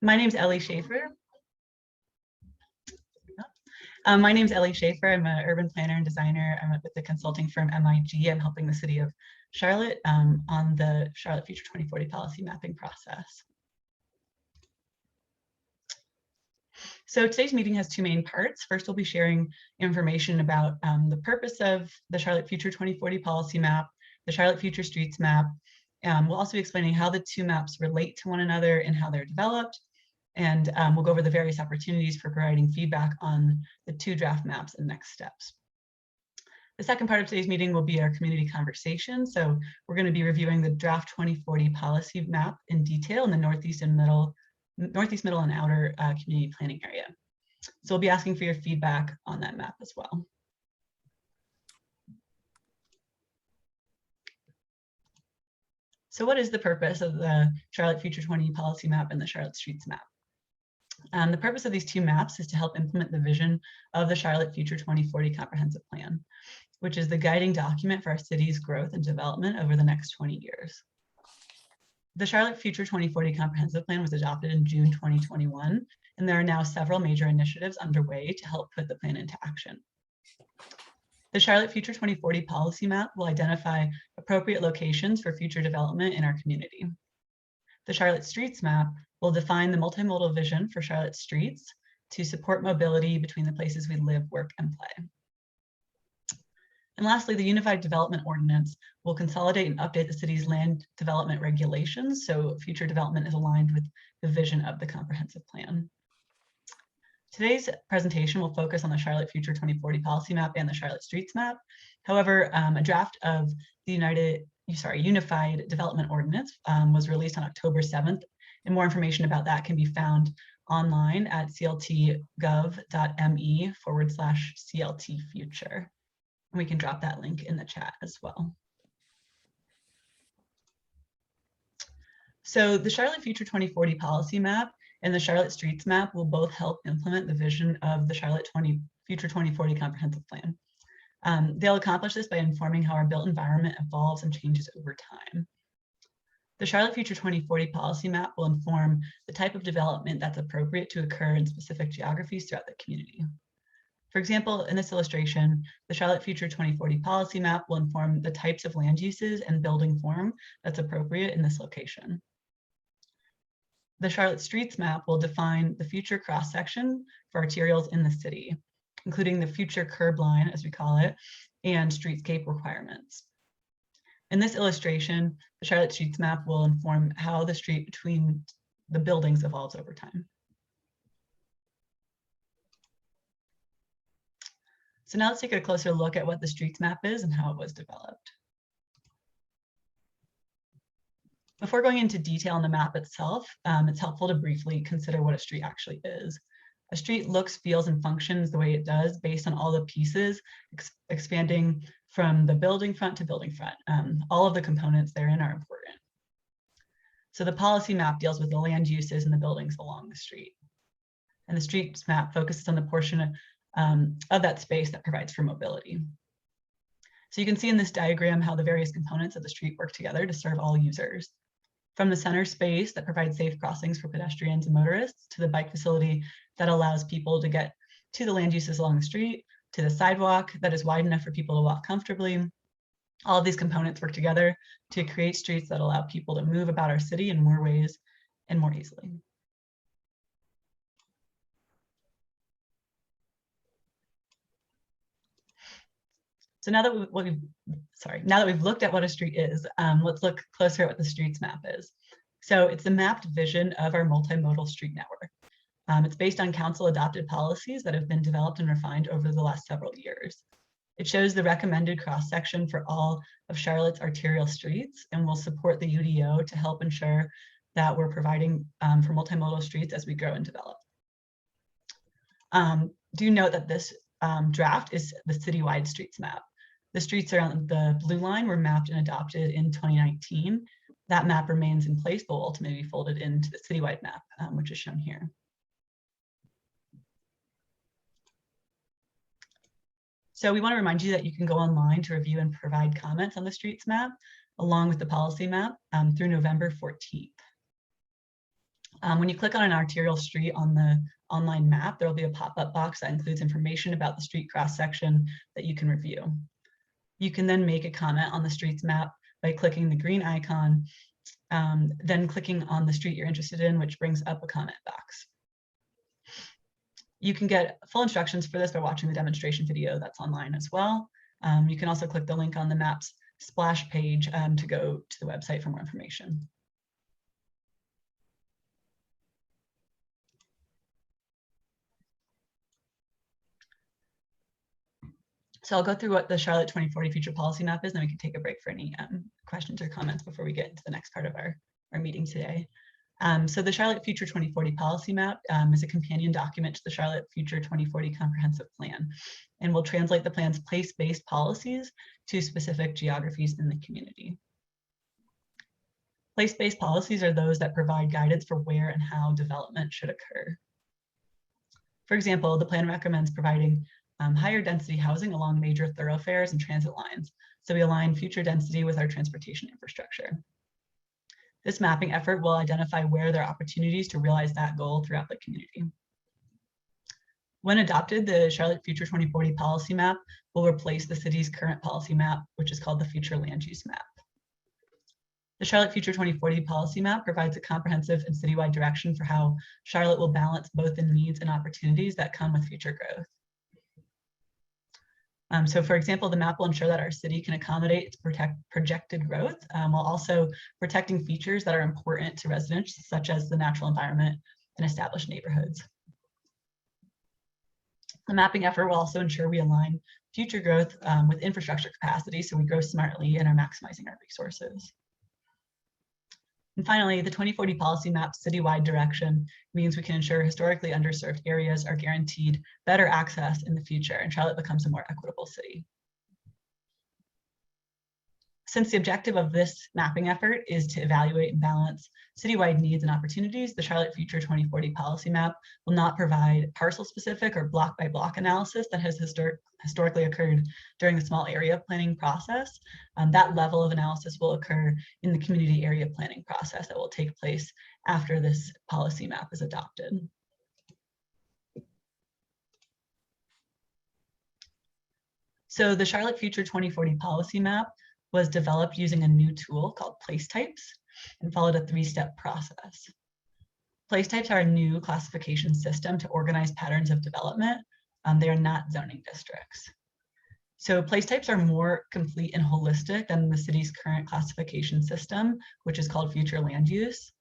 My name's Ellie Schaefer. My name's Ellie Schaefer. I'm an urban planner and designer. I'm with the consulting firm MIG. I'm helping the city of Charlotte on the Charlotte Future 2040 policy mapping process. So today's meeting has two main parts. First, we'll be sharing information about the purpose of the Charlotte Future 2040 policy map, the Charlotte Future Streets map. We'll also be explaining how the two maps relate to one another and how they're developed. And we'll go over the various opportunities for providing feedback on the two draft maps and next steps. The second part of today's meeting will be our community conversation. So we're going to be reviewing the draft 2040 policy map in detail in the Northeast, Middle, and Outer community planning area. So we'll be asking for your feedback on that map as well. So what is the purpose of the Charlotte Future 20 policy map and the Charlotte Streets map? The purpose of these two maps is to help implement the vision of the Charlotte Future 2040 Comprehensive Plan, which is the guiding document for our city's growth and development over the next 20 years. The Charlotte Future 2040 Comprehensive Plan was adopted in June 2021, and there are now several major initiatives underway to help put the plan into action. The Charlotte Future 2040 policy map will identify appropriate locations for future development in our community. The Charlotte Streets map will define the multimodal vision for Charlotte streets to support mobility between the places we live, work, and play. And lastly, the Unified Development Ordinance will consolidate and update the city's land development regulations so future development is aligned with the vision of the comprehensive plan. Today's presentation will focus on the Charlotte Future 2040 policy map and the Charlotte Streets map. However, a draft of the Unified Development Ordinance was released on October 7th, and more information about that can be found online at cltgov.me/CLT-future. And we can drop that link in the chat as well. So the Charlotte Future 2040 policy map and the Charlotte Streets map will both help implement the vision of the Charlotte Future 2040 Comprehensive Plan. They'll accomplish this by informing how our built environment evolves and changes over time. The Charlotte Future 2040 policy map will inform the type of development that's appropriate to occur in specific geographies throughout the community. For example, in this illustration, the Charlotte Future 2040 policy map will inform the types of land uses and building form that's appropriate in this location. The Charlotte Streets map will define the future cross-section for arterials in the city, including the future curb line, as we call it, and streetscape requirements. In this illustration, the Charlotte Streets map will inform how the street between the buildings evolves over time. So now let's take a closer look at what the streets map is and how it was developed. Before going into detail on the map itself, it's helpful to briefly consider what a street actually is. A street looks, feels, and functions the way it does based on all the pieces expanding from the building front to building front. All of the components therein are important. So the policy map deals with the land uses and the buildings along the street. And the streets map focuses on the portion of that space that provides for mobility. So you can see in this diagram how the various components of the street work together to serve all users. From the center space that provides safe crossings for pedestrians and motorists, to the bike facility that allows people to get to the land uses along the street, to the sidewalk that is wide enough for people to walk comfortably. All of these components work together to create streets that allow people to move about our city in more ways and more easily. So now that we've looked at what a street is, let's look closer at what the streets map is. So it's the mapped vision of our multimodal street network. It's based on council adopted policies that have been developed and refined over the last several years. It shows the recommended cross-section for all of Charlotte's arterial streets and will support the UDO to help ensure that we're providing for multimodal streets as we grow and develop. Do note that this draft is the citywide streets map. The streets around the blue line were mapped and adopted in 2019. That map remains in place, but will ultimately be folded into the citywide map, which is shown here. So we want to remind you that you can go online to review and provide comments on the streets map, along with the policy map through November 14th. When you click on an arterial street on the online map, there will be a pop-up box that includes information about the street cross-section that you can review. You can then make a comment on the streets map by clicking the green icon, then clicking on the street you're interested in, which brings up a comment box. You can get full instructions for this by watching the demonstration video that's online as well. You can also click the link on the map's splash page to go to the website for more information. So I'll go through what the Charlotte 2040 Future Policy Map is, and then we can take a break for any questions or comments before we get into the next part of our meeting today. So the Charlotte Future 2040 Policy Map is a companion document to the Charlotte Future 2040 Comprehensive Plan, and will translate the plan's place-based policies to specific geographies in the community. Place-based policies are those that provide guidance for where and how development should occur. For example, the plan recommends providing higher density housing along major thoroughfares and transit lines, so we align future density with our transportation infrastructure. This mapping effort will identify where there are opportunities to realize that goal throughout the community. When adopted, the Charlotte Future 2040 Policy Map will replace the city's current policy map, which is called the Future Land Use Map. The Charlotte Future 2040 Policy Map provides a comprehensive and citywide direction for how Charlotte will balance both the needs and opportunities that come with future growth. So for example, the map will ensure that our city can accommodate its projected growth while also protecting features that are important to residents, such as the natural environment and established neighborhoods. The mapping effort will also ensure we align future growth with infrastructure capacity, so we grow smartly and are maximizing our resources. And finally, the 2040 Policy Map's citywide direction means we can ensure historically underserved areas are guaranteed better access in the future, and Charlotte becomes a more equitable city. Since the objective of this mapping effort is to evaluate and balance citywide needs and opportunities, the Charlotte Future 2040 Policy Map will not provide parcel-specific or block-by-block analysis that has historically occurred during the small area planning process. That level of analysis will occur in the community area planning process that will take place after this policy map is adopted. So the Charlotte Future 2040 Policy Map was developed using a new tool called place types and followed a three-step process. Place types are a new classification system to organize patterns of development. They are not zoning districts. So place types are more complete and holistic than the city's current classification system, which is called future land use.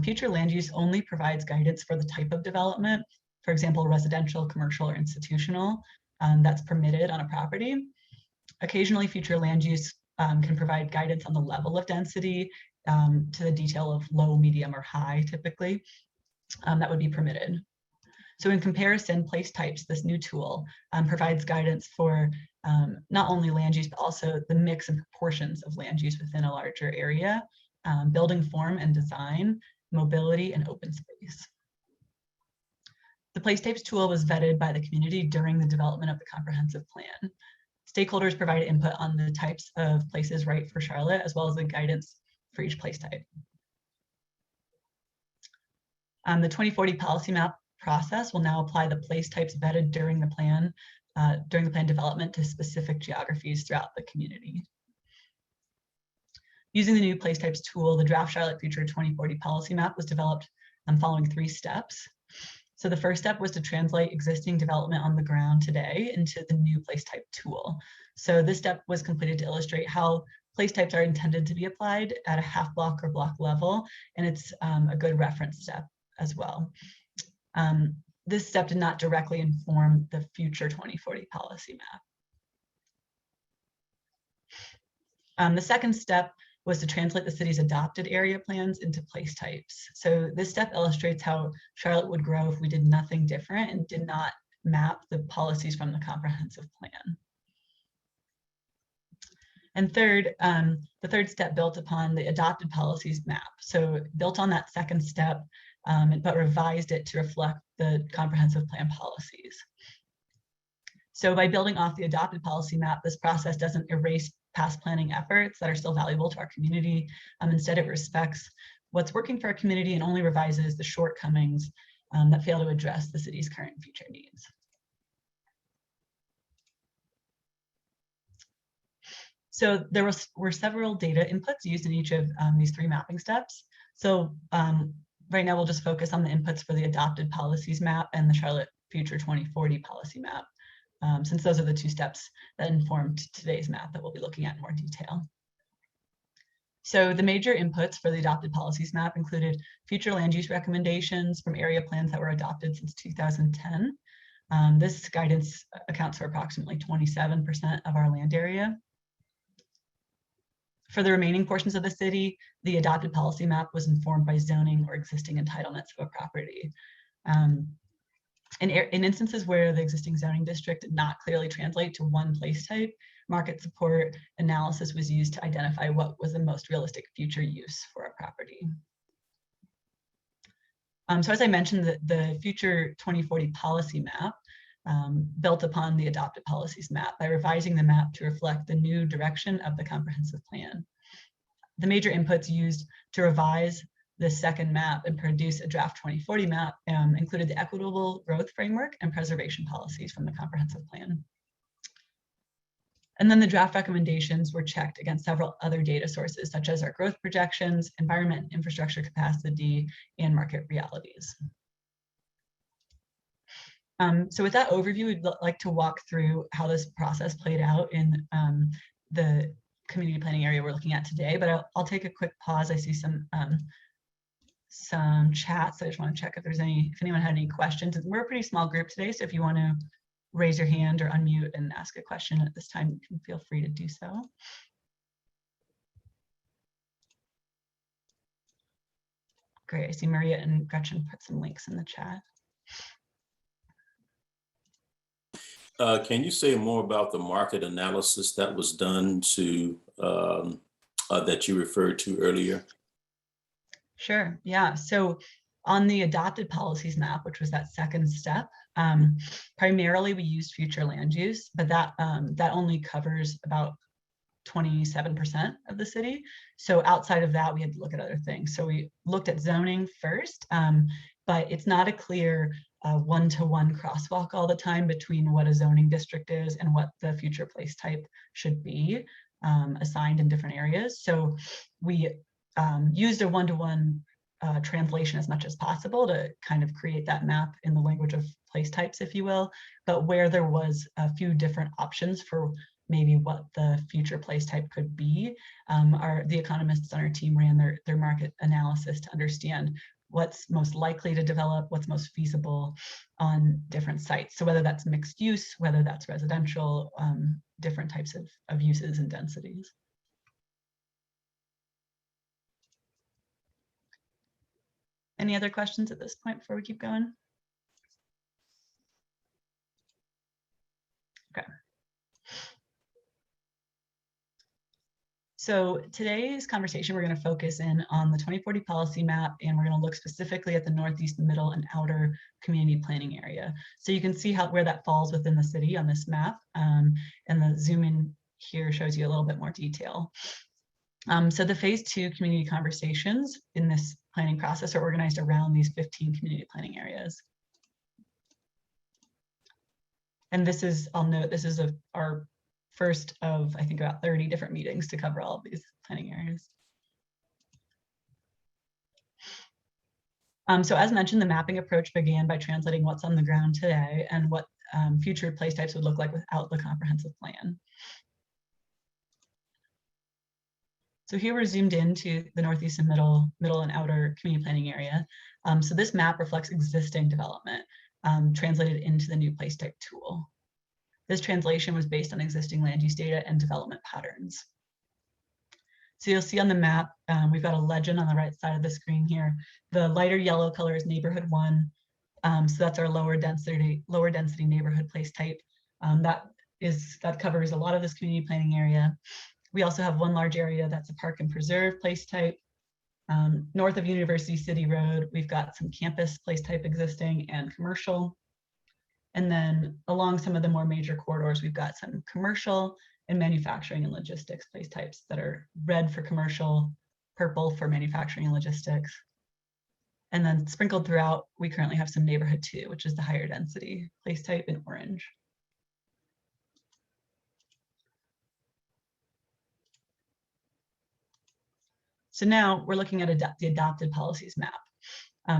Future land use only provides guidance for the type of development, for example, residential, commercial, or institutional, that's permitted on a property. Occasionally, future land use can provide guidance on the level of density to the detail of low, medium, or high, typically, that would be permitted. So in comparison, place types, this new tool, provides guidance for not only land use, but also the mix and proportions of land use within a larger area, building form and design, mobility, and open space. The place types tool was vetted by the community during the development of the comprehensive plan. Stakeholders provided input on the types of places right for Charlotte, as well as the guidance for each place type. The 2040 policy map process will now apply the place types vetted during the plan development to specific geographies throughout the community. Using the new place types tool, the draft Charlotte Future 2040 policy map was developed following 3 steps. So the first step was to translate existing development on the ground today into the new place type tool. So this step was completed to illustrate how place types are intended to be applied at a half block or block level, and it's a good reference step as well. This step did not directly inform the future 2040 policy map. The second step was to translate the city's adopted area plans into place types. So this step illustrates how Charlotte would grow if we did nothing different and did not map the policies from the comprehensive plan. And third, the third step built upon the adopted policies map. So built on that second step, but revised it to reflect the comprehensive plan policies. So by building off the adopted policy map, this process doesn't erase past planning efforts that are still valuable to our community. Instead, it respects what's working for our community and only revises the shortcomings that fail to address the city's current and future needs. So there were several data inputs used in each of these 3 mapping steps. So right now we'll just focus on the inputs for the adopted policies map and the Charlotte Future 2040 policy map, since those are the 2 steps that informed today's map that we'll be looking at in more detail. So the major inputs for the adopted policies map included future land use recommendations from area plans that were adopted since 2010. This guidance accounts for approximately 27% of our land area. For the remaining portions of the city, the adopted policy map was informed by zoning or existing entitlements of a property. In instances where the existing zoning district did not clearly translate to one place type, market support analysis was used to identify what was the most realistic future use for a property. So as I mentioned, the Future 2040 policy map built upon the adopted policies map by revising the map to reflect the new direction of the comprehensive plan. The major inputs used to revise the second map and produce a draft 2040 map included the equitable growth framework and preservation policies from the comprehensive plan. And then the draft recommendations were checked against several other data sources, such as our growth projections, environment and infrastructure capacity, and market realities. So with that overview, we'd like to walk through how this process played out in the community planning area we're looking at today, but I'll take a quick pause. I see some chats. So I just want to check if anyone had any questions. We're a pretty small group today, so if you want to raise your hand or unmute and ask a question at this time, you can feel free to do so. Great, I see Maria and Gretchen put some links in the chat. Can you say more about the market analysis that was done to that you referred to earlier? Sure, yeah. So on the adopted policies map, which was that second step, primarily we used future land use, but that only covers about 27% of the city. So outside of that, we had to look at other things. So we looked at zoning first, but it's not a clear one-to-one crosswalk all the time between what a zoning district is and what the future place type should be assigned in different areas. So we used a one-to-one translation as much as possible to kind of create that map in the language of place types, if you will, but where there was a few different options for maybe what the future place type could be, the economists on our team ran their market analysis to understand what's most likely to develop, what's most feasible on different sites. So whether that's mixed use, whether that's residential, different types of uses and densities. Any other questions at this point before we keep going? Okay. So today's conversation, we're going to focus in on the 2040 policy map, and we're going to look specifically at the northeast, middle, and outer community planning area. So you can see where that falls within the city on this map, and the zoom in here shows you a little bit more detail. So the phase 2 community conversations in this planning process are organized around these 15 community planning areas. And this is, I'll note, this is our first of, I think, about 30 different meetings to cover all of these planning areas. So as mentioned, the mapping approach began by translating what's on the ground today and what future place types would look like without the comprehensive plan. So here we're zoomed into the northeast and middle and outer community planning area. So this map reflects existing development translated into the new place type tool. This translation was based on existing land use data and development patterns. So you'll see on the map, we've got a legend on the right side of the screen here. The lighter yellow color is neighborhood 1. So that's our lower density neighborhood place type. That covers a lot of this community planning area. We also have one large area that's a park and preserve place type. North of University City Road, we've got some campus place type existing and commercial. And then along some of the more major corridors, we've got some commercial and manufacturing and logistics place types that are red for commercial, purple for manufacturing and logistics. And then sprinkled throughout, we currently have some neighborhood 2, which is the higher density place type in orange. So now we're looking at the adopted policies map.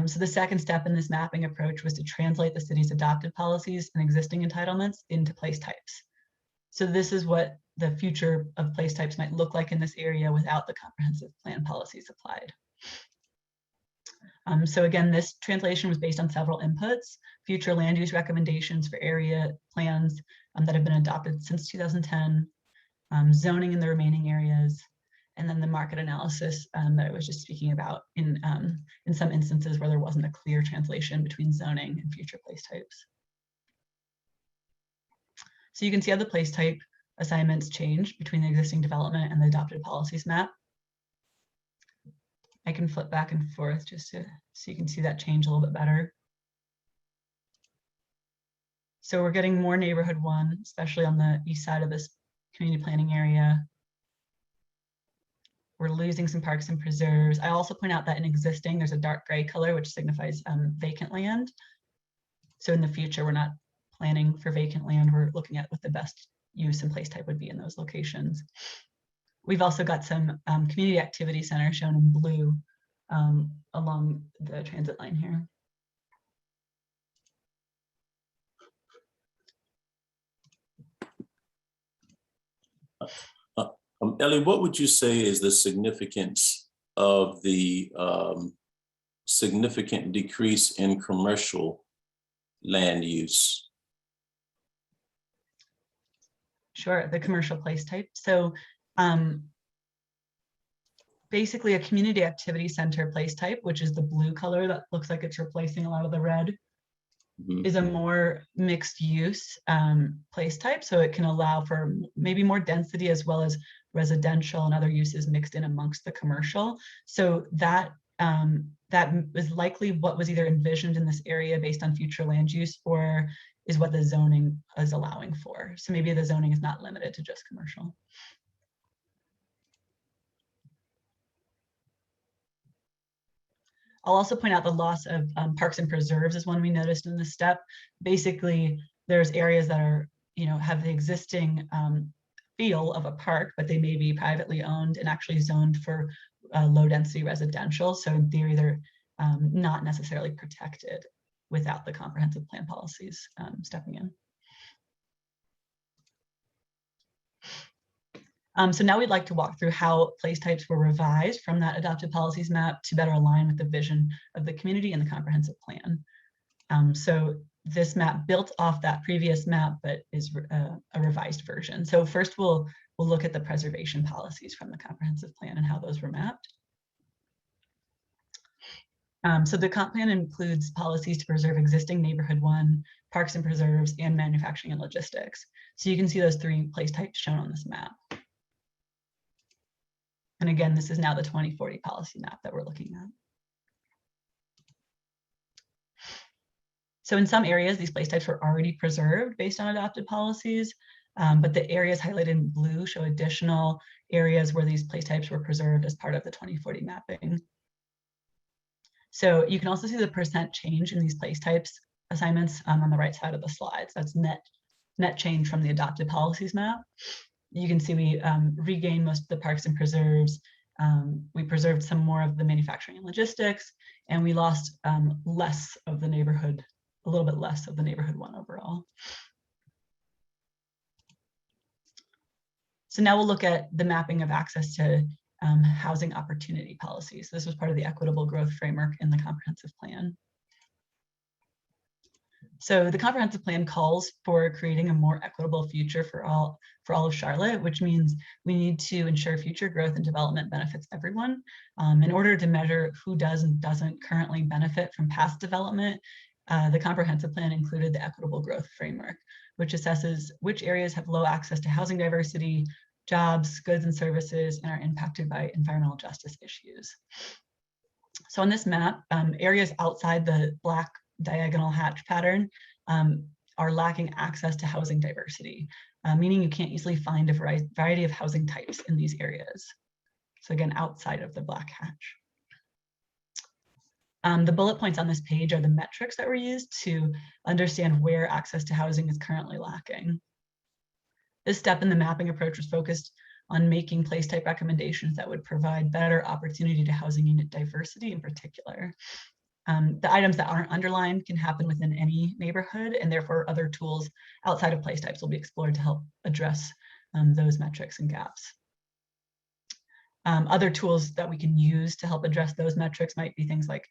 So the second step in this mapping approach was to translate the city's adopted policies and existing entitlements into place types. So this is what the future of place types might look like in this area without the comprehensive plan policies applied. So again, this translation was based on several inputs: future land use recommendations for area plans that have been adopted since 2010, zoning in the remaining areas, and then the market analysis that I was just speaking about in some instances where there wasn't a clear translation between zoning and future place types. So you can see how the place type assignments change between the existing development and the adopted policies map. I can flip back and forth just so you can see that change a little bit better. So we're getting more neighborhood 1, especially on the east side of this community planning area. We're losing some parks and preserves. I also point out that in existing, there's a dark gray color, which signifies vacant land. So in the future, we're not planning for vacant land. We're looking at what the best use and place type would be in those locations. We've also got some community activity center shown in blue along the transit line here. Ellie, what would you say is the significance of the significant decrease in commercial land use? Sure, the commercial place type. So basically a community activity center place type, which is the blue color that looks like it's replacing a lot of the red, is a more mixed use place type. So it can allow for maybe more density as well as residential and other uses mixed in amongst the commercial. So that is likely what was either envisioned in this area based on future land use, or is what the zoning is allowing for. So maybe the zoning is not limited to just commercial. I'll also point out the loss of parks and preserves is one we noticed in this step. Basically, there's areas that are, have the existing feel of a park, but they may be privately owned and actually zoned for low density residential. So in theory, they're not necessarily protected without the comprehensive plan policies stepping in. So now we'd like to walk through how place types were revised from that adopted policies map to better align with the vision of the community and the comprehensive plan. So this map built off that previous map, but is a revised version. So first we'll look at the preservation policies from the comprehensive plan and how those were mapped. So the comp plan includes policies to preserve existing neighborhood 1, parks and preserves, and manufacturing and logistics. So you can see those 3 place types shown on this map. And again, this is now the 2040 policy map that we're looking at. So in some areas, these place types were already preserved based on adopted policies, but the areas highlighted in blue show additional areas where these place types were preserved as part of the 2040 mapping. So you can also see the % change in these place types assignments on the right side of the slides. That's net change from the adopted policies map. You can see we regained most of the parks and preserves. We preserved some more of the manufacturing and logistics, and we lost less of the neighborhood, a little bit less of the neighborhood 1 overall. So now we'll look at the mapping of access to housing opportunity policies. This was part of the equitable growth framework in the comprehensive plan. So the comprehensive plan calls for creating a more equitable future for all of Charlotte, which means we need to ensure future growth and development benefits everyone. In order to measure who does and doesn't currently benefit from past development, the comprehensive plan included the equitable growth framework, which assesses which areas have low access to housing diversity, jobs, goods and services, and are impacted by environmental justice issues. So on this map, areas outside the black diagonal hatch pattern are lacking access to housing diversity, meaning you can't easily find a variety of housing types in these areas. So again, outside of the black hatch. The bullet points on this page are the metrics that were used to understand where access to housing is currently lacking. This step in the mapping approach was focused on making place type recommendations that would provide better opportunity to housing unit diversity in particular. The items that aren't underlined can happen within any neighborhood, and therefore other tools outside of place types will be explored to help address those metrics and gaps. Other tools that we can use to help address those metrics might be things like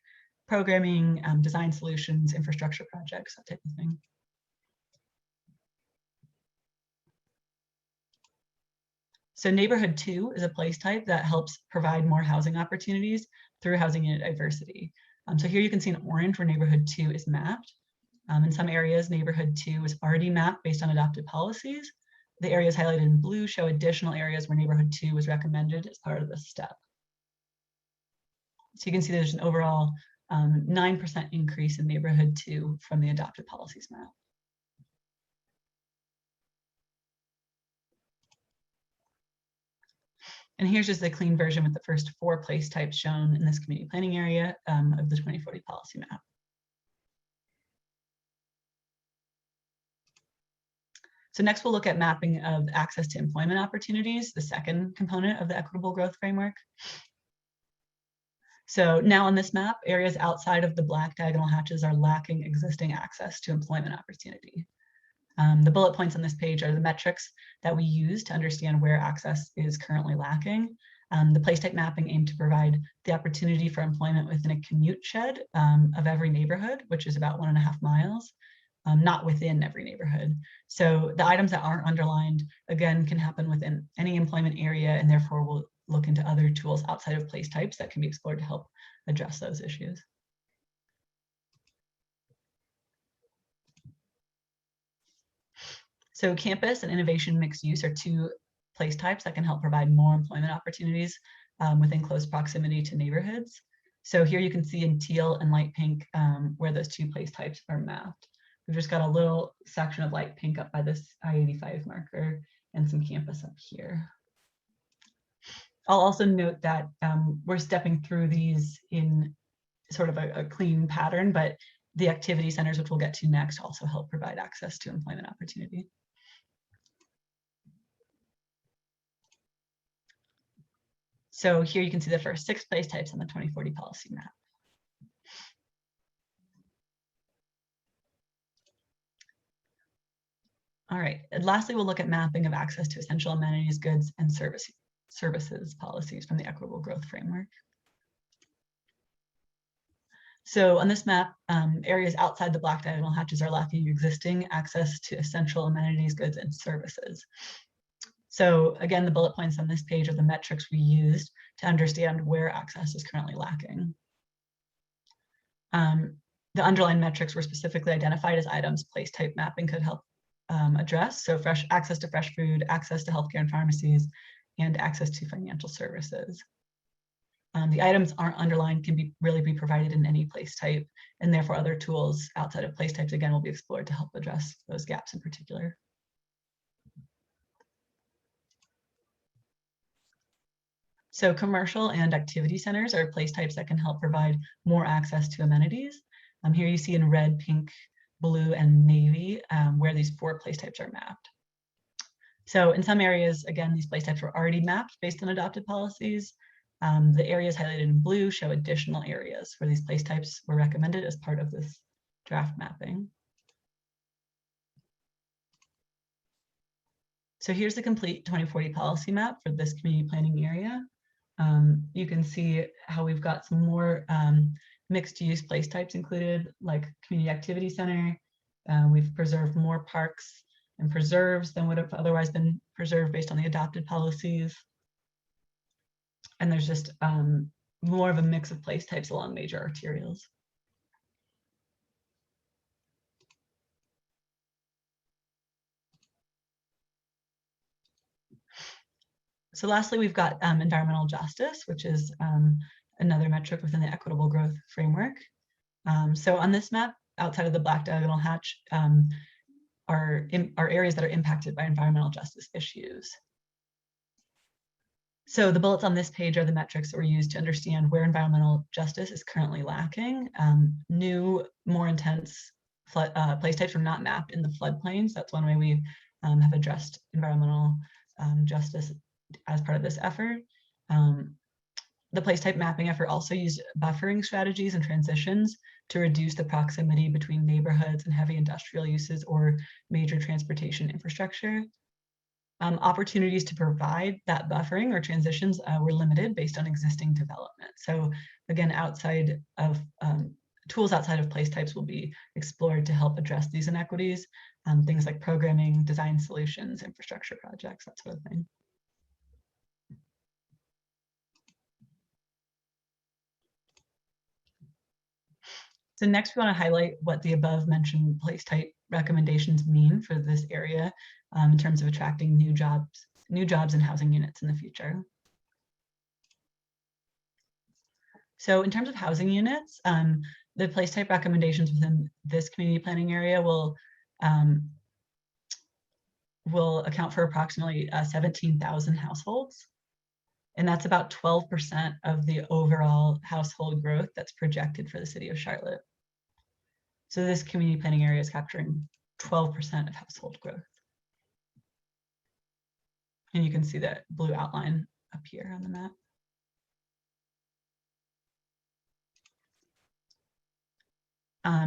programming, design solutions, infrastructure projects, that type of thing. So neighborhood 2 is a place type that helps provide more housing opportunities through housing unit diversity. So here you can see in orange where neighborhood 2 is mapped. In some areas, neighborhood 2 is already mapped based on adopted policies. The areas highlighted in blue show additional areas where neighborhood 2 was recommended as part of this step. So you can see there's an overall 9% increase in neighborhood 2 from the adopted policies map. And here's just the clean version with the first 4 place types shown in this community planning area of the 2040 policy map. So next we'll look at mapping of access to employment opportunities, the second component of the equitable growth framework. So now on this map, areas outside of the black diagonal hatches are lacking existing access to employment opportunity. The bullet points on this page are the metrics that we use to understand where access is currently lacking. The place type mapping aimed to provide the opportunity for employment within a commute shed of every neighborhood, which is about 1.5 miles, not within every neighborhood. So the items that aren't underlined, again, can happen within any employment area, and therefore we'll look into other tools outside of place types that can be explored to help address those issues. So campus and innovation mixed use are 2 place types that can help provide more employment opportunities within close proximity to neighborhoods. So here you can see in teal and light pink where those 2 place types are mapped. We've just got a little section of light pink up by this I-85 marker and some campus up here. I'll also note that we're stepping through these in sort of a clean pattern, but the activity centers, which we'll get to next, also help provide access to employment opportunity. So here you can see the first 6 place types on the 2040 policy map. All right, and lastly, we'll look at mapping of access to essential amenities, goods, and services policies from the equitable growth framework. So on this map, areas outside the black diagonal hatches are lacking existing access to essential amenities, goods, and services. So again, the bullet points on this page are the metrics we used to understand where access is currently lacking. The underlying metrics were specifically identified as items place type mapping could help address. So access to fresh food, access to healthcare and pharmacies, and access to financial services. The items aren't underlined, can really be provided in any place type, and therefore other tools outside of place types, again, will be explored to help address those gaps in particular. So commercial and activity centers are place types that can help provide more access to amenities. Here you see in red, pink, blue, and navy where these 4 place types are mapped. So in some areas, again, these place types were already mapped based on adopted policies. The areas highlighted in blue show additional areas where these place types were recommended as part of this draft mapping. So here's the complete 2040 policy map for this community planning area. You can see how we've got some more mixed use place types included, like community activity center. We've preserved more parks and preserves than would have otherwise been preserved based on the adopted policies. And there's just more of a mix of place types along major arterials. So lastly, we've got environmental justice, which is another metric within the equitable growth framework. So on this map, outside of the black diagonal hatch, are areas that are impacted by environmental justice issues. So the bullets on this page are the metrics that were used to understand where environmental justice is currently lacking. New, more intense place types were not mapped in the floodplains. That's one way we have addressed environmental justice as part of this effort. The place type mapping effort also used buffering strategies and transitions to reduce the proximity between neighborhoods and heavy industrial uses or major transportation infrastructure. Opportunities to provide that buffering or transitions were limited based on existing development. So again, outside of tools outside of place types will be explored to help address these inequities, things like programming, design solutions, infrastructure projects, that sort of thing. So next, we want to highlight what the above mentioned place type recommendations mean for this area in terms of attracting new jobs and housing units in the future. So in terms of housing units, the place type recommendations within this community planning area will account for approximately 17,000 households. And that's about 12% of the overall household growth that's projected for the city of Charlotte. So this community planning area is capturing 12% of household growth. And you can see that blue outline up here on the map.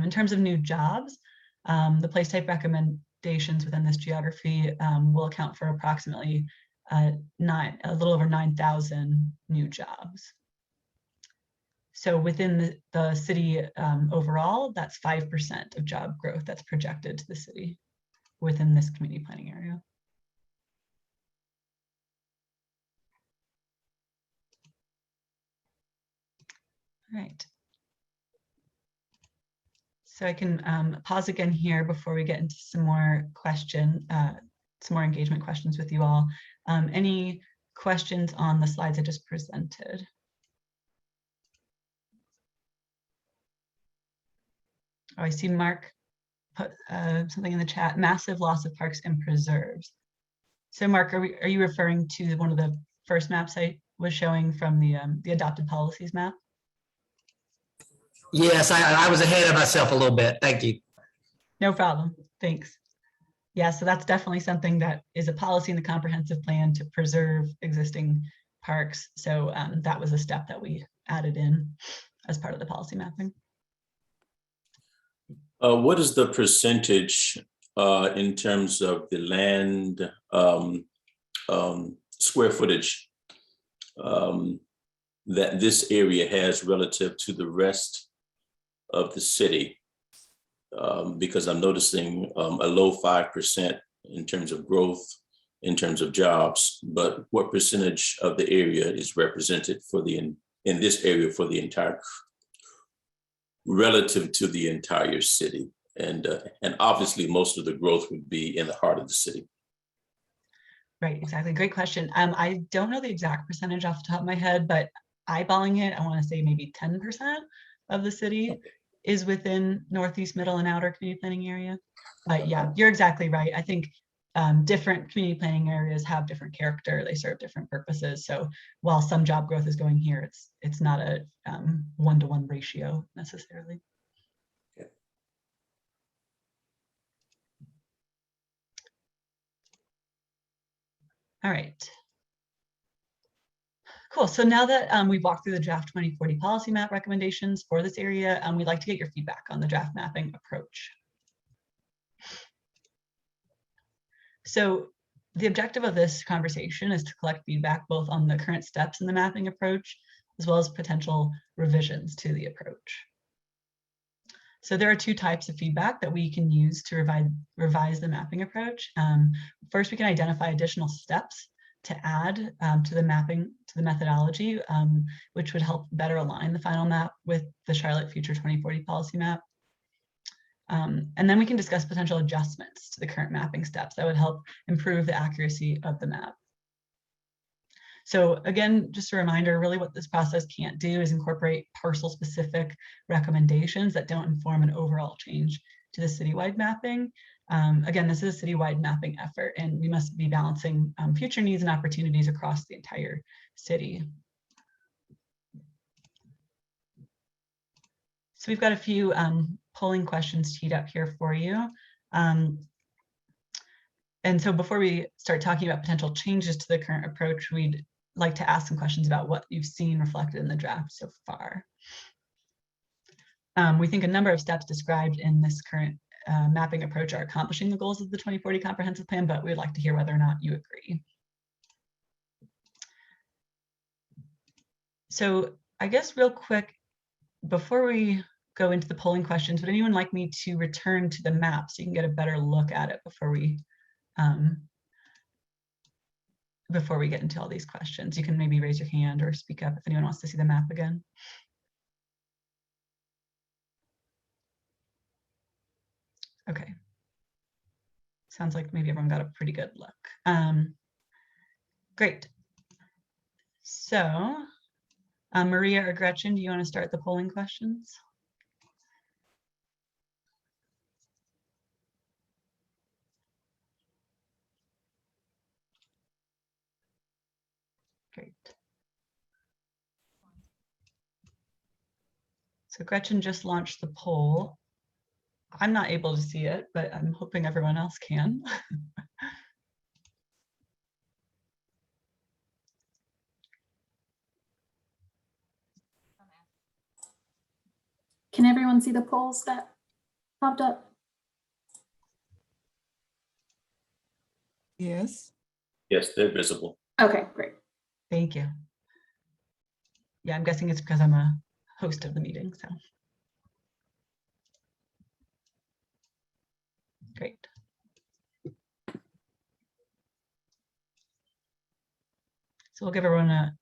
In terms of new jobs, the place type recommendations within this geography will account for approximately a little over 9,000 new jobs. So within the city overall, that's 5% of job growth that's projected to the city within this community planning area. All right. So I can pause again here before we get into some more engagement questions with you all. Any questions on the slides I just presented? Oh, I see Mark put something in the chat, massive loss of parks and preserves. So Mark, are you referring to one of the first maps I was showing from the adopted policies map? Yes, I was ahead of myself a little bit. Thank you. No problem. Thanks. Yeah, so that's definitely something that is a policy in the comprehensive plan to preserve existing parks. So that was a step that we added in as part of the policy mapping. What is the percentage in terms of the land square footage that this area has relative to the rest of the city? Because I'm noticing a low 5% in terms of growth, in terms of jobs, but what percentage of the area is represented for in this area for the entire, relative to the entire city? And obviously most of the growth would be in the heart of the city. Right, exactly. Great question. I don't know the exact percentage off the top of my head, but eyeballing it, I want to say maybe 10% of the city is within Northeast, Middle, and Outer community planning area. But yeah, you're exactly right. I think different community planning areas have different character. They serve different purposes. So while some job growth is going here, it's not a one-to-one ratio necessarily. Okay. All right. Cool. So now that we've walked through the draft 2040 policy map recommendations for this area, we'd like to get your feedback on the draft mapping approach. So the objective of this conversation is to collect feedback both on the current steps in the mapping approach, as well as potential revisions to the approach. So there are two types of feedback that we can use to revise the mapping approach. First, we can identify additional steps to add to the methodology, which would help better align the final map with the Charlotte Future 2040 policy map. And then we can discuss potential adjustments to the current mapping steps that would help improve the accuracy of the map. So again, just a reminder, really what this process can't do is incorporate parcel-specific recommendations that don't inform an overall change to the citywide mapping. Again, this is a citywide mapping effort, and we must be balancing future needs and opportunities across the entire city. So we've got a few polling questions teed up here for you. And so before we start talking about potential changes to the current approach, we'd like to ask some questions about what you've seen reflected in the draft so far. We think a number of steps described in this current mapping approach are accomplishing the goals of the 2040 comprehensive plan, but we'd like to hear whether or not you agree. So I guess real quick, before we go into the polling questions, would anyone like me to return to the map so you can get a better look at it before we get into all these questions? You can maybe raise your hand or speak up if anyone wants to see the map again. Okay. Sounds like maybe everyone got a pretty good look. Great. So Maria or Gretchen, do you want to start the polling questions? Great. So Gretchen just launched the poll. I'm not able to see it, but I'm hoping everyone else can. Can everyone see the polls that popped up? Yes. Yes, they're visible. Okay, great. Thank you. Yeah, I'm guessing it's because I'm a host of the meeting, so. Great. So we'll give everyone a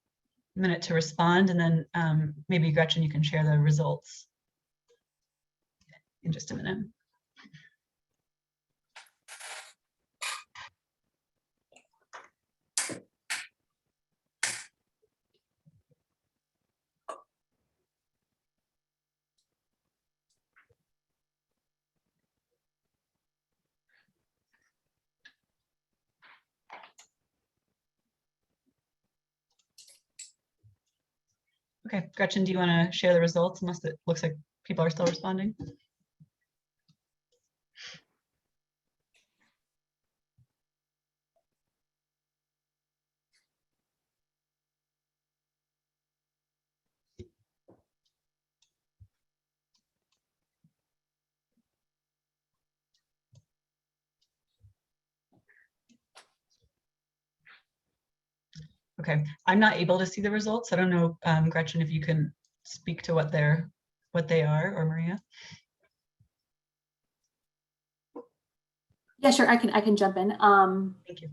minute to respond, and then maybe Gretchen, you can share the results in just a minute. Okay, Gretchen, do you want to share the results unless it looks like people are still responding? Okay, I'm not able to see the results. I don't know, Gretchen, if you can speak to what they are, or Maria. Yeah, sure. I can jump in. Thank you.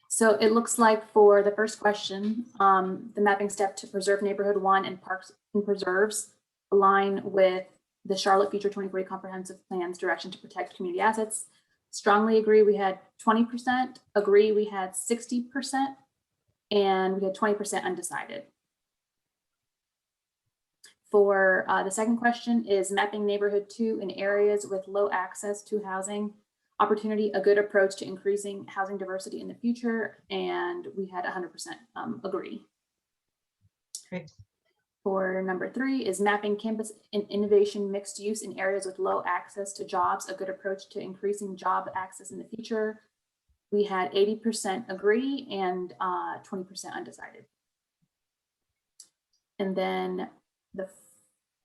So it looks like for the first question, the mapping step to preserve neighborhood 1 and parks and preserves align with the Charlotte Future 2040 Comprehensive Plan's direction to protect community assets. Strongly agree, we had 20%. Agree, we had 60%. And we had 20% undecided. For the second question, is mapping neighborhood 2 in areas with low access to housing opportunity a good approach to increasing housing diversity in the future? And we had 100% agree. Great. For number 3, is mapping campus and innovation mixed use in areas with low access to jobs a good approach to increasing job access in the future? We had 80% agree and 20% undecided. And then the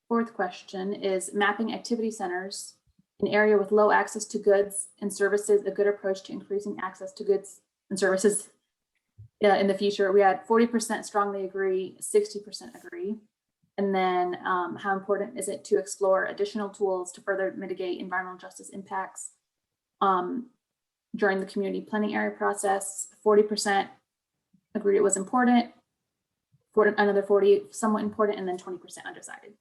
fourth question is mapping activity centers, an area with low access to goods and services, a good approach to increasing access to goods and services in the future. We had 40% strongly agree, 60% agree. And then how important is it to explore additional tools to further mitigate environmental justice impacts during the community planning area process? 40% agreed it was important, another 40 somewhat important, and then 20% undecided.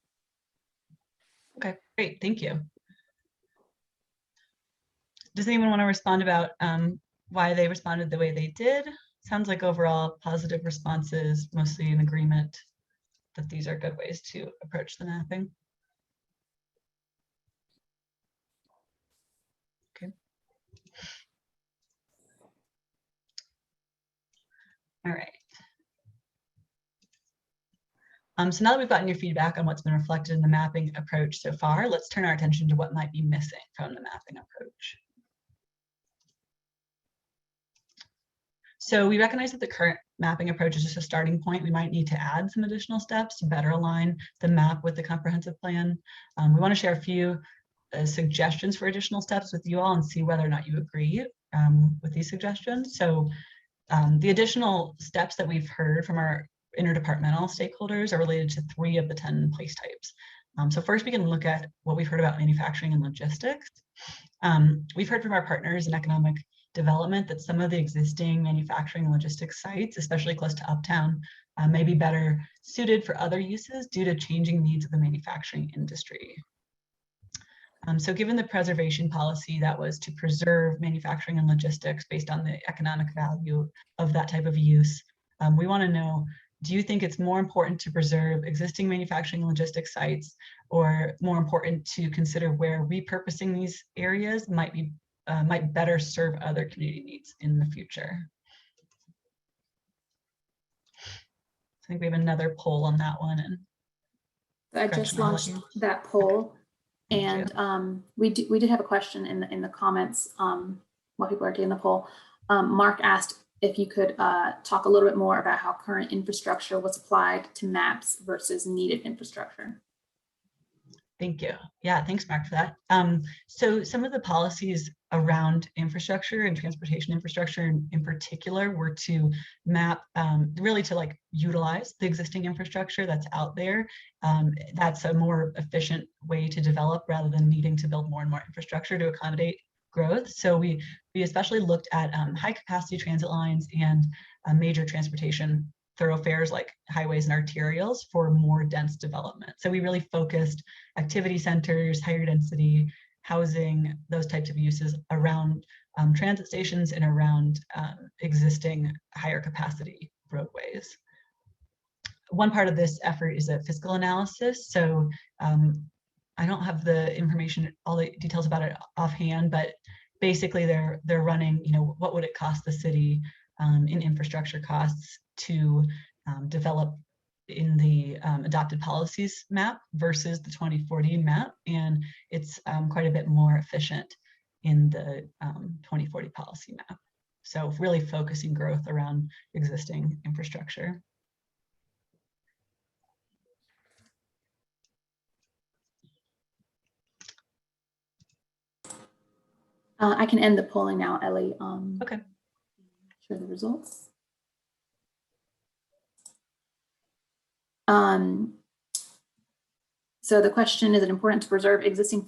Okay, great, thank you. Does anyone want to respond about why they responded the way they did? Sounds like overall positive responses, mostly in agreement that these are good ways to approach the mapping. All right. So now that we've gotten your feedback on what's been reflected in the mapping approach so far, let's turn our attention to what might be missing from the mapping approach. So we recognize that the current mapping approach is just a starting point. We might need to add some additional steps to better align the map with the comprehensive plan. We want to share a few suggestions for additional steps with you all and see whether or not you agree with these suggestions. So the additional steps that we've heard from our interdepartmental stakeholders are related to 3 of the 10 place types. So first we can look at what we've heard about manufacturing and logistics. We've heard from our partners in economic development that some of the existing manufacturing and logistics sites, especially close to uptown, may be better suited for other uses due to changing needs of the manufacturing industry. So given the preservation policy that was to preserve manufacturing and logistics based on the economic value of that type of use, we want to know, do you think it's more important to preserve existing manufacturing and logistics sites, or more important to consider where repurposing these areas might better serve other community needs in the future? I think we have another poll on that one. And I just launched that poll. Okay. And we did have a question in the comments while people are taking the poll. Mark asked if you could talk a little bit more about how current infrastructure was applied to maps versus needed infrastructure. Thank you. Yeah, thanks, Mark, for that. So some of the policies around infrastructure and transportation infrastructure in particular were to map, really to like utilize the existing infrastructure that's out there. That's a more efficient way to develop rather than needing to build more and more infrastructure to accommodate growth. So we especially looked at high capacity transit lines and major transportation thoroughfares like highways and arterials for more dense development. So we really focused activity centers, higher density housing, those types of uses around transit stations and around existing higher capacity roadways. One part of this effort is a fiscal analysis. So I don't have the information, all the details about it offhand, but basically they're running, what would it cost the city in infrastructure costs to develop in the adopted policies map versus the 2040 map, and it's quite a bit more efficient in the 2040 policy map. So really focusing growth around existing infrastructure. I can end the polling now, Ellie. Okay. Share the results. So the question, is it important to preserve existing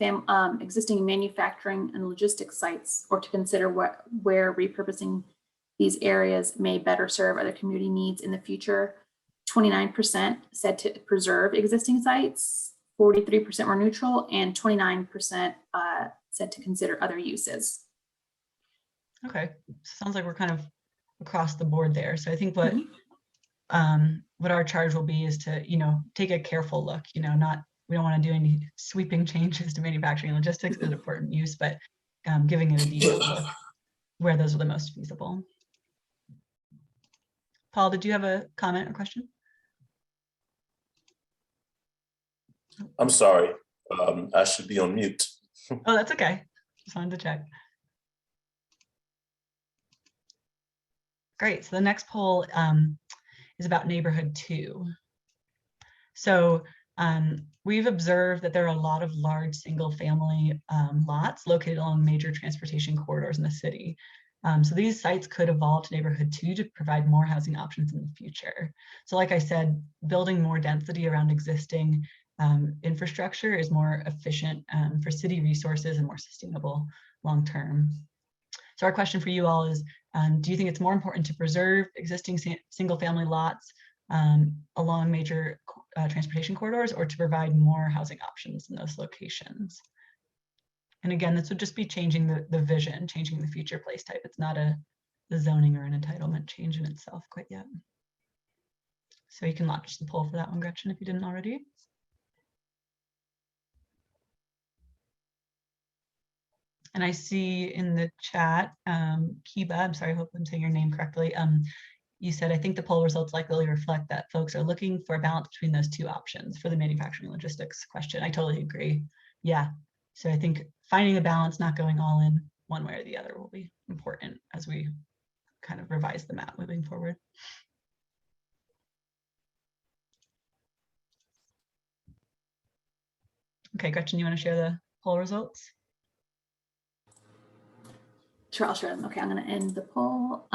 manufacturing and logistics sites, or to consider where repurposing these areas may better serve other community needs in the future? 29% said to preserve existing sites, 43% were neutral, and 29% said to consider other uses. Okay, sounds like we're kind of across the board there. So I think what our charge will be is to, take a careful look, we don't want to do any sweeping changes to manufacturing and logistics as an important use, but giving it a detailed look where those are the most feasible. Paul, did you have a comment or question? I'm sorry, I should be on mute. Oh, that's okay. Just wanted to check. Great, so the next poll is about neighborhood 2. So we've observed that there are a lot of large single family lots located along major transportation corridors in the city. So these sites could evolve to neighborhood 2 to provide more housing options in the future. So like I said, building more density around existing infrastructure is more efficient for city resources and more sustainable long-term. So our question for you all is, do you think it's more important to preserve existing single-family lots along major transportation corridors, or to provide more housing options in those locations? And again, this would just be changing the vision, changing the future place type. It's not a zoning or an entitlement change in itself quite yet. So you can launch the poll for that one, Gretchen, if you didn't already. And I see in the chat, Kiba, I'm sorry, I hope I'm saying your name correctly, you said, I think the poll results likely reflect that folks are looking for a balance between those two options for the manufacturing logistics question. I totally agree. Yeah. So I think finding a balance, not going all in one way or the other, will be important as we kind of revise the map moving forward. Okay, Gretchen, you want to share the poll results? Sure, I'll share them. Okay, I'm going to end the poll.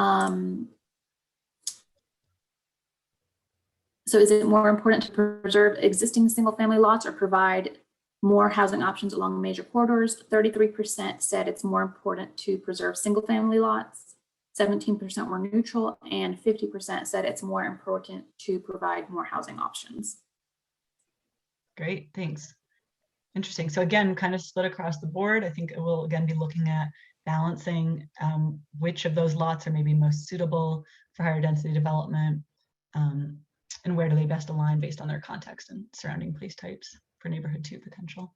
So is it more important to preserve existing single-family lots or provide more housing options along major corridors? 33% said it's more important to preserve single-family lots, 17% were neutral, and 50% said it's more important to provide more housing options. Great, thanks. Interesting. So again, kind of split across the board. I think it will again be looking at balancing which of those lots are maybe most suitable for higher density development, and where do they best align based on their context and surrounding place types for neighborhood 2 potential.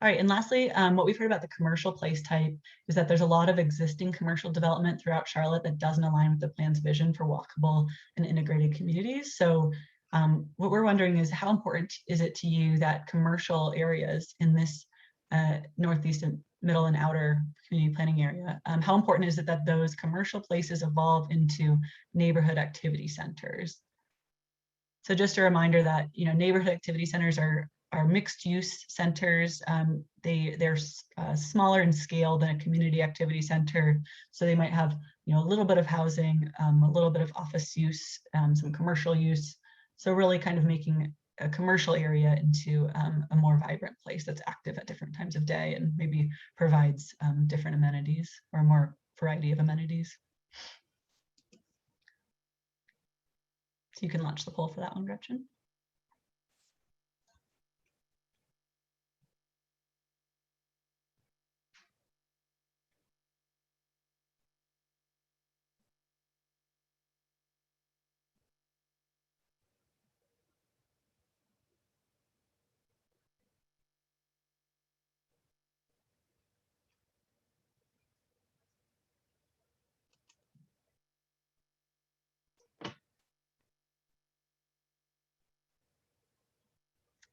All right, and lastly, what we've heard about the commercial place type is that there's a lot of existing commercial development throughout Charlotte that doesn't align with the plan's vision for walkable and integrated communities. So what we're wondering is, how important is it to you that commercial areas in this northeast and middle and outer community planning area, how important is it that those commercial places evolve into neighborhood activity centers? So just a reminder that, you know, neighborhood activity centers are mixed use centers. They're smaller in scale than a community activity center. So they might have, you know, a little bit of housing, a little bit of office use, some commercial use. So really kind of making a commercial area into a more vibrant place that's active at different times of day and maybe provides different amenities or more variety of amenities. So you can launch the poll for that one, Gretchen.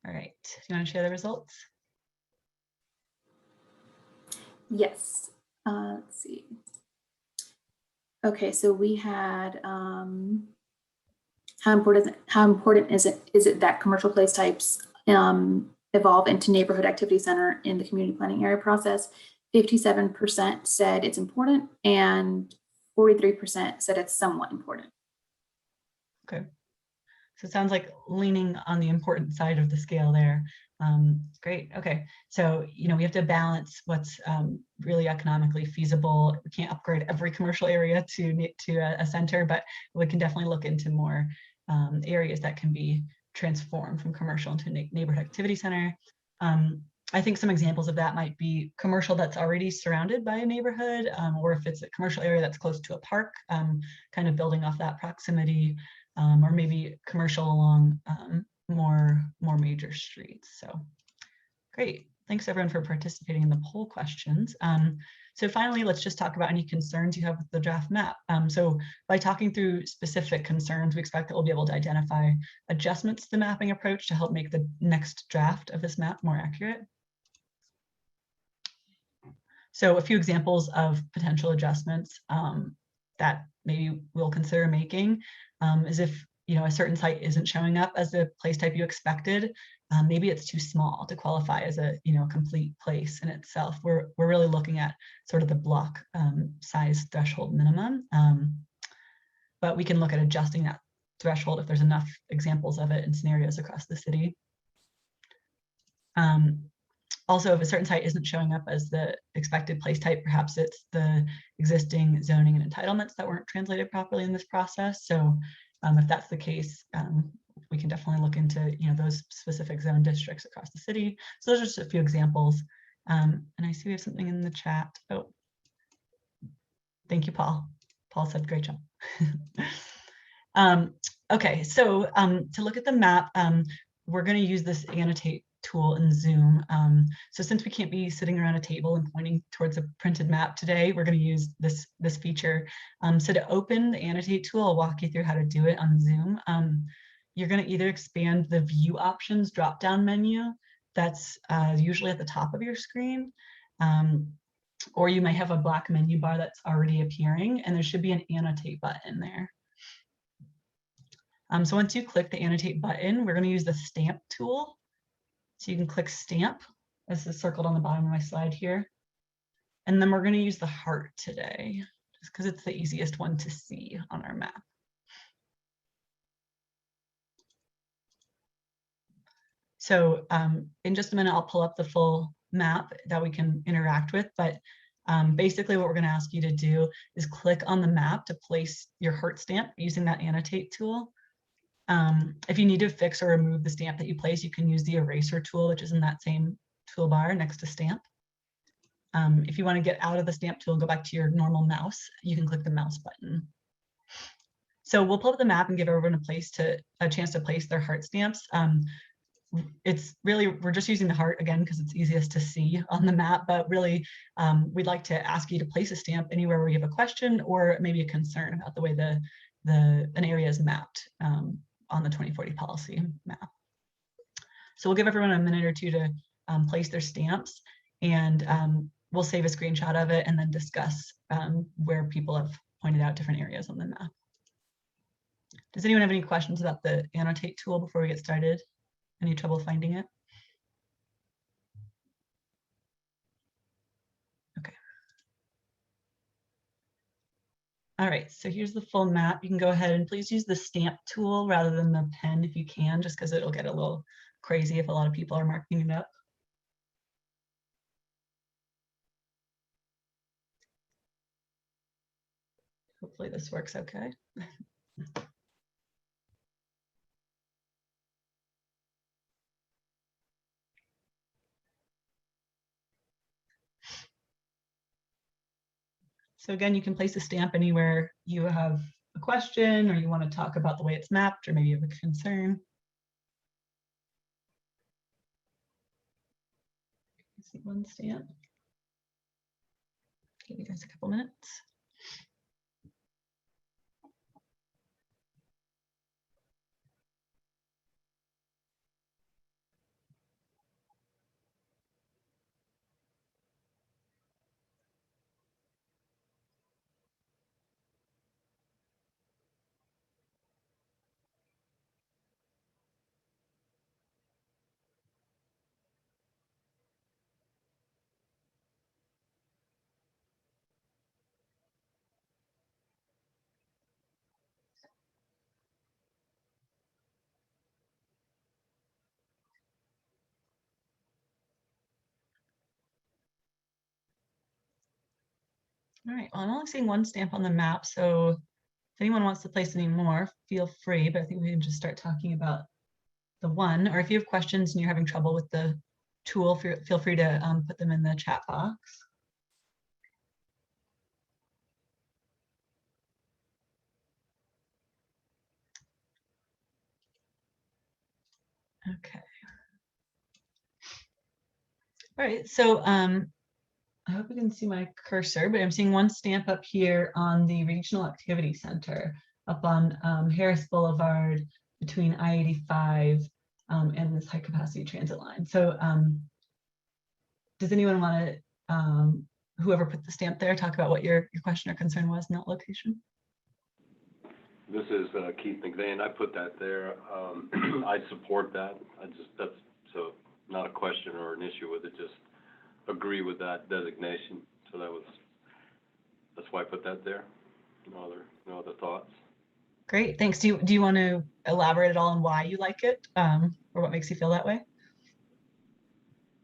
All right, do you want to share the results? Yes, let's see. Okay, so we had how important is it that commercial place types evolve into neighborhood activity center in the community planning area process? 57% said it's important and 43% said it's somewhat important. Okay. So it sounds like leaning on the important side of the scale there. Great. Okay. So, you know, we have to balance what's really economically feasible. We can't upgrade every commercial area to a center, but we can definitely look into more areas that can be transformed from commercial into a neighborhood activity center. I think some examples of that might be commercial that's already surrounded by a neighborhood, or if it's a commercial area that's close to a park, kind of building off that proximity. Or maybe commercial along more major streets. So great. Thanks everyone for participating in the poll questions. So finally, let's just talk about any concerns you have with the draft map. So by talking through specific concerns, we expect that we'll be able to identify adjustments to the mapping approach to help make the next draft of this map more accurate. So a few examples of potential adjustments that maybe we'll consider making is if, you know, a certain site isn't showing up as the place type you expected, maybe it's too small to qualify as a, you know, complete place in itself. We're really looking at sort of the block size threshold minimum, but we can look at adjusting that threshold if there's enough examples of it in scenarios across the city. Also, if a certain site isn't showing up as the expected place type, perhaps it's the existing zoning and entitlements that weren't translated properly in this process. So if that's the case, we can definitely look into, you know, those specific zone districts across the city. So those are just a few examples. And I see we have something in the chat. Oh, thank you, Paul. Paul said, great job. Okay, so to look at the map, we're going to use this annotate tool in Zoom. So since we can't be sitting around a table and pointing towards a printed map today, we're going to use this feature. So to open the Annotate tool, I'll walk you through how to do it on Zoom. You're going to either expand the View Options drop-down menu that's usually at the top of your screen, or you might have a black menu bar that's already appearing, and there should be an Annotate button there. So once you click the Annotate button, we're going to use the Stamp tool. So you can click Stamp, as is circled on the bottom of my slide here. And then we're going to use the heart today, just because it's the easiest one to see on our map. So in just a minute, I'll pull up the full map that we can interact with. But basically what we're going to ask you to do is click on the map to place your heart stamp using that Annotate tool. If you need to fix or remove the stamp that you place, you can use the eraser tool, which is in that same toolbar next to stamp. If you want to get out of the stamp tool and go back to your normal mouse, you can click the mouse button. So we'll pull up the map and give everyone a chance to place their heart stamps. It's really, we're just using the heart again because it's easiest to see on the map, but really we'd like to ask you to place a stamp anywhere where you have a question or maybe a concern about the way an area is mapped on the 2040 policy map. So we'll give everyone a minute or two to place their stamps, and we'll save a screenshot of it and then discuss where people have pointed out different areas on the map. Does anyone have any questions about the Annotate tool before we get started? Any trouble finding it? Okay. All right, so here's the full map. You can go ahead and please use the stamp tool rather than the pen if you can, just because it'll get a little crazy if a lot of people are marking it up. Hopefully this works okay. So again, you can place a stamp anywhere you have a question or you want to talk about the way it's mapped, or maybe you have a concern. See one stamp. Give you guys a couple minutes. All right, well, I'm only seeing one stamp on the map, so if anyone wants to place any more, feel free, but I think we can just start talking about the one, or if you have questions and you're having trouble with the tool, feel free to put them in the chat box. Okay. All right, so I hope you can see my cursor, but I'm seeing one stamp up here on the Regional Activity Center up on Harris Boulevard between I-85 and this high capacity transit line. So does anyone want to, whoever put the stamp there, talk about what your question or concern was in that location? This is Keith McVeigh. I put that there. I support that. That's so not a question or an issue with it, just agree with that designation. So that's why I put that there. No other thoughts. Great, thanks. Do you want to elaborate at all on why you like it, or what makes you feel that way?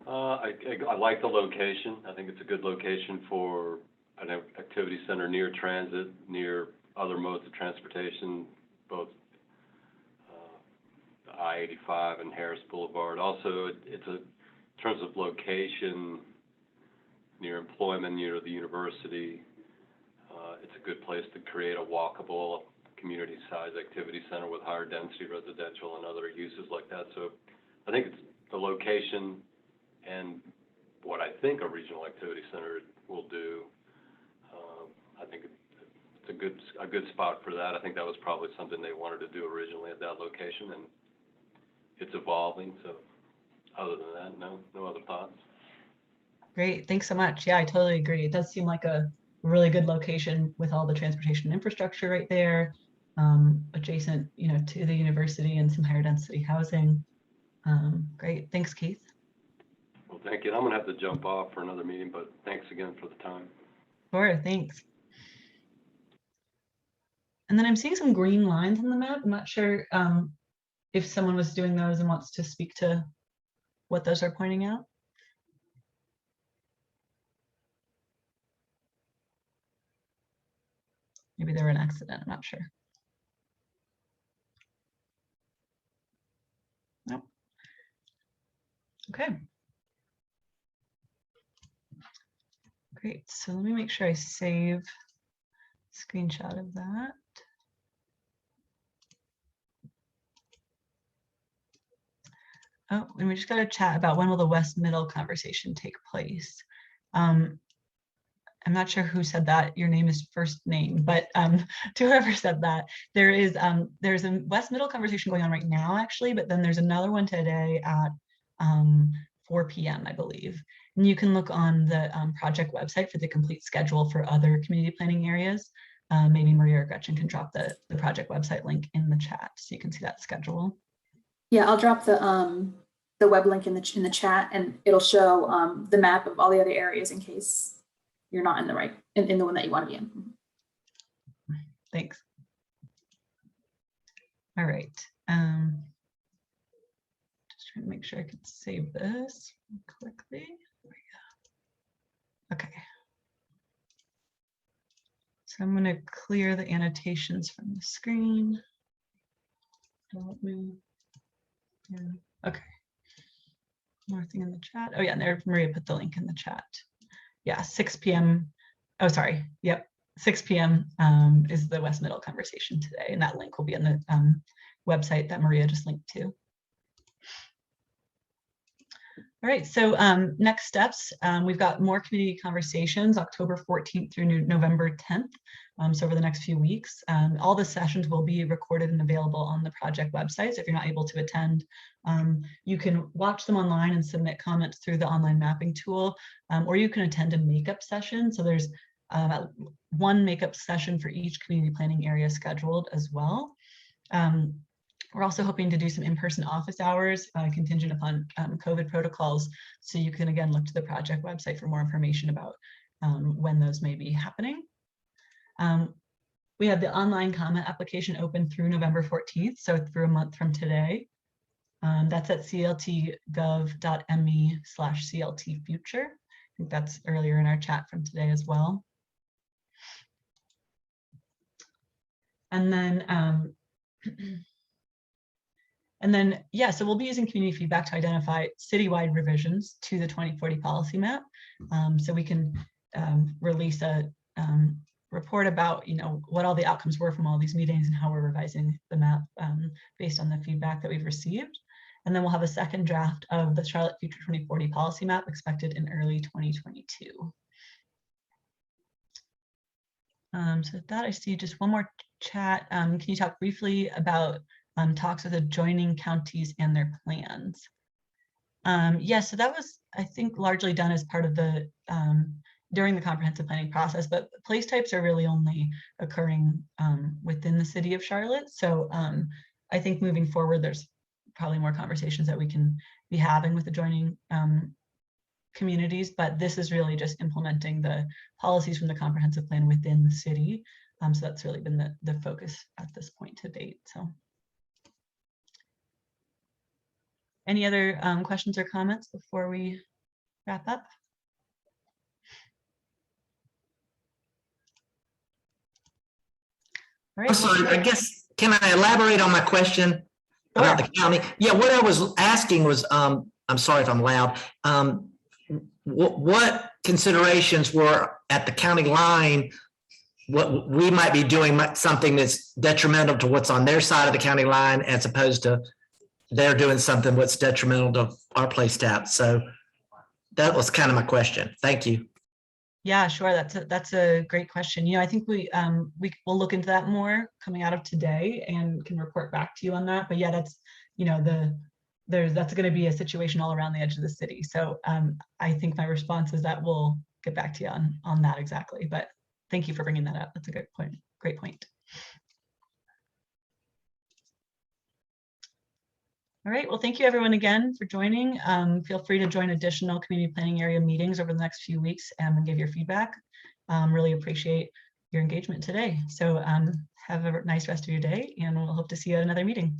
I like the location. I think it's a good location for an activity center near transit, near other modes of transportation, both I-85 and Harris Boulevard. Also, it's in terms of location, near employment, near the university. It's a good place to create a walkable, community-sized activity center with higher density residential and other uses like that. So I think the location and what I think a regional activity center will do, I think it's a good spot for that. I think that was probably something they wanted to do originally at that location, and it's evolving. So other than that, no other thoughts. Great, thanks so much. Yeah, I totally agree. It does seem like a really good location with all the transportation infrastructure right there, adjacent, to the university and some higher density housing. Great, thanks, Keith. Well, thank you. I'm gonna have to jump off for another meeting, but thanks again for the time. Sure, thanks. And then I'm seeing some green lines on the map. I'm not sure if someone was doing those and wants to speak to what those are pointing out. Maybe they were an accident, I'm not sure. Nope. Okay. Great, so let me make sure I save a screenshot of that. Oh, and we just got to chat about when will the West Middle conversation take place. I'm not sure who said that. Your name is first name, but to whoever said that, there's a West Middle conversation going on right now, actually, but then there's another one today at 4 p.m., I believe. And you can look on the project website for the complete schedule for other community planning areas. Maybe Maria or Gretchen can drop the project website link in the chat so you can see that schedule. Yeah, I'll drop the web link in the chat, and it'll show the map of all the other areas in case you're not in the right in the one that you want to be in. Thanks. All right. Just trying to make sure I could save this quickly. There we go. Okay. So I'm going to clear the annotations from the screen. Help me. Yeah. Okay. More thing in the chat. Oh yeah, and there Maria put the link in the chat. Yeah, 6 p.m. Oh, sorry. Yep, 6 p.m. Is the West Middle conversation today, and that link will be on the website that Maria just linked to. All right, so next steps, we've got more community conversations October 14th through November 10th. So over the next few weeks, all the sessions will be recorded and available on the project website. So if you're not able to attend, you can watch them online and submit comments through the online mapping tool, or you can attend a makeup session. So there's one makeup session for each community planning area scheduled as well. We're also hoping to do some in-person office hours contingent upon COVID protocols. So you can again look to the project website for more information about when those may be happening. We have the online comment application open through November 14th, so through a month from today. That's at cltgov.me/cltfuture. I think that's earlier in our chat from today as well. And then, yeah, so we'll be using community feedback to identify citywide revisions to the 2040 policy map. So we can release a report about, what all the outcomes were from all these meetings and how we're revising the map based on the feedback that we've received. And then we'll have a second draft of the Charlotte Future 2040 policy map expected in early 2022. So with that, I see just one more chat. Can you talk briefly about talks with adjoining counties and their plans? Yeah, so that was, I think, largely done as part of the during the comprehensive planning process, but place types are really only occurring within the city of Charlotte. So I think moving forward, there's probably more conversations that we can be having with adjoining communities, but this is really just implementing the policies from the comprehensive plan within the city. So that's really been the focus at this point to date. So any other questions or comments before we wrap up? All right. I'm sorry, I guess, can I elaborate on my question about the county? Yeah, what I was asking was, I'm sorry if I'm loud. What considerations were at the county line, what we might be doing something that's detrimental to what's on their side of the county line as opposed to they're doing something what's detrimental to our place tap. So that was kind of my question. Thank you. Yeah, sure. That's a great question. I think we will look into that more coming out of today and can report back to you on that. But yeah, that's that's going to be a situation all around the edge of the city. So I think my response is that we'll get back to you on that exactly. But thank you for bringing that up. That's a good point. Great point. All right, well, thank you everyone again for joining. Feel free to join additional community planning area meetings over the next few weeks and give your feedback. Really appreciate your engagement today. So have a nice rest of your day, and we'll hope to see you at another meeting.